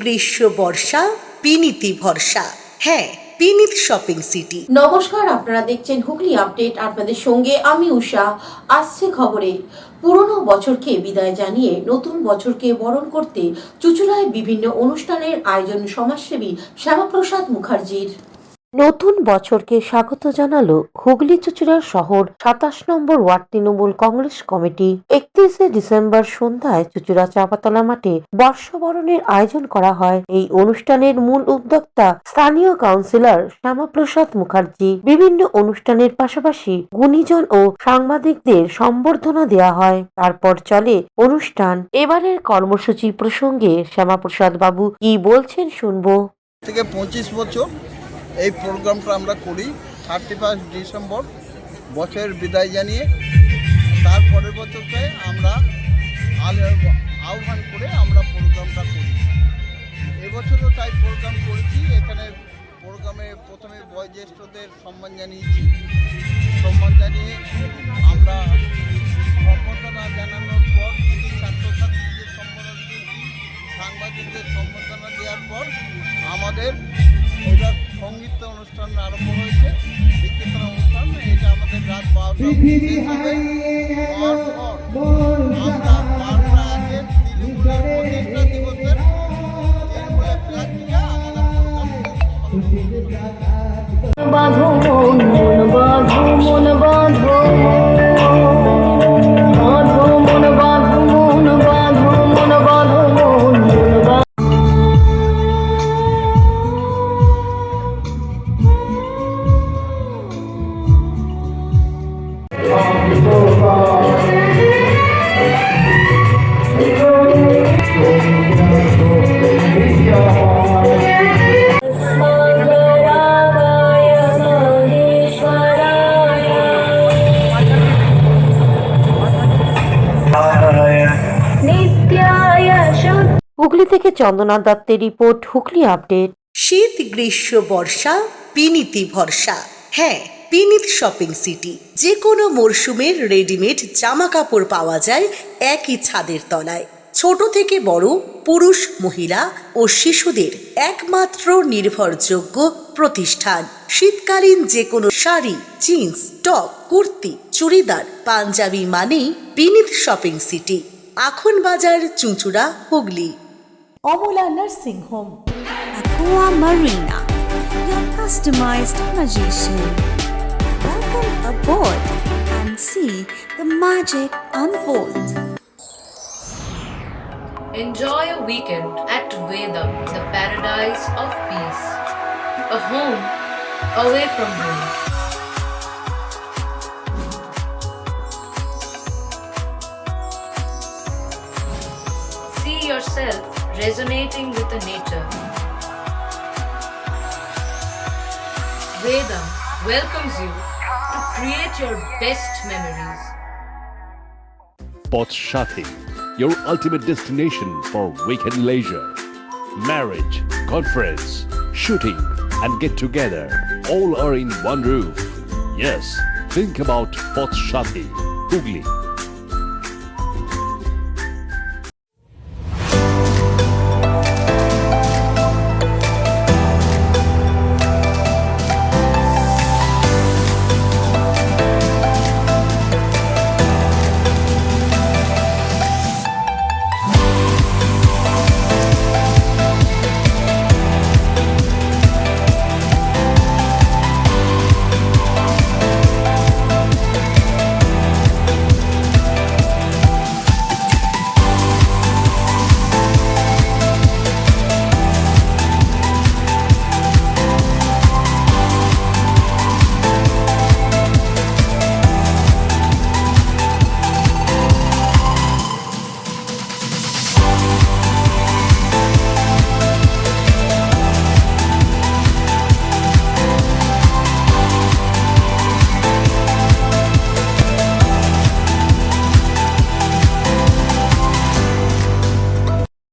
গ্রীষ্ম বর্ষা বিনীতি ভরসা। হ্যাঁ, বিনীত শপিং সিটি। নমস্কার, আপনারা দেখছেন হুগলি আপডেট। আপনাদের সঙ্গে আমি উষা। আসছে খবরে, পুরনো বছরকে বিদায় জানিয়ে নতুন বছরকে বরণ করতে চুঁচুড়ায় বিভিন্ন অনুষ্ঠানের আয়োজন সমাজসেবী শ্যামাপ্রসাদ মুখার্জির। নতুন বছরকে স্বাগত জানালো হুগলি চুঁচুড়ার শহর ২৭ নম্বর ওয়ার্ড তৃণমূল কংগ্রেস কমিটি। ৩১শে ডিসেম্বর সন্ধ্যায় চুঁচুড়া চাপাতলা মাঠে বর্ষবরণের আয়োজন করা হয়। এই অনুষ্ঠানের মূল উদ্যোক্তা স্থানীয় কাউন্সিলর শ্যামাপ্রসাদ মুখার্জি। বিভিন্ন অনুষ্ঠানের পাশাপাশি গুণীজন ও সাংবাদিকদের সম্বর্ধনা দেওয়া হয়। তারপর চলে অনুষ্ঠান। এবারের কর্মসূচি প্রসঙ্গে শ্যামাপ্রসাদ বাবু কি বলছেন শুনবো। থেকে 25 বছর এই প্রোগ্রামটা আমরা করি। 31 ডিসেম্বর বছরের বিদায় জানিয়ে তারপরের বছরকে আমরা আহ্বান করে আমরা প্রোগ্রামটা করি। এবছরও তাই প্রোগ্রাম করেছি। এখানে প্রোগ্রামে প্রথমে বয়োজ্যেষ্ঠদের সম্মান জানিয়েছি। সম্মান জানিয়ে আমরা সম্বর্ধনা জানানোর পর ছাত্রছাত্রীদের সম্বোধনা দিয়েছি। সাংবাদিকদের সম্বোধনা দেওয়ার পর আমাদের এটা সঙ্গীত অনুষ্ঠান আরম্ভ হয়েছে। বিচিত্র অনুষ্ঠান, এটা আমাদের রাত 12টা শেষ হবে। আমরা 12টা আগে তৃণমূলের প্রতিষ্ঠা দিবসের তৃণমূলের ফ্ল্যাগ দিয়ে আমাদের বাঁধো মন মন বাঁধো মন বাঁধো বাঁধো মন বাঁধো মন বাঁধো মন বাঁধো মন মন বাঁধো। হুগলি থেকে চন্দনা দত্তের রিপোর্ট, হুগলি আপডেট। শীত গ্রীষ্ম বর্ষা বিনীতি ভরসা। হ্যাঁ, বিনীত শপিং সিটি। যে কোনো মরশুমের রেডিমেড জামা কাপড় পাওয়া যায় একই ছাদের তলায়। ছোট থেকে বড়, পুরুষ মহিলা ও শিশুদের একমাত্র নির্ভরযোগ্য প্রতিষ্ঠান। শীতকালীন যে কোনো শাড়ি, জিন্স, টপ, কুর্তি, চুড়িদার, পাঞ্জাবি মানেই বিনীত শপিং সিটি। আখন বাজার, চুঁচুড়া, Hooghly. Omula Nursing Home, Aqua Marina, your customized magician. Welcome aboard and see the magic unfold. Enjoy a weekend at Vedam, the paradise of peace. A home away from home. See yourself resonating with the nature. Vedam welcomes you to create your best memories. Poth Shathi, your ultimate destination for weekend leisure. Marriage, conference, shooting and get together all are in one roof. Yes, think about Poth Shathi, Hugli.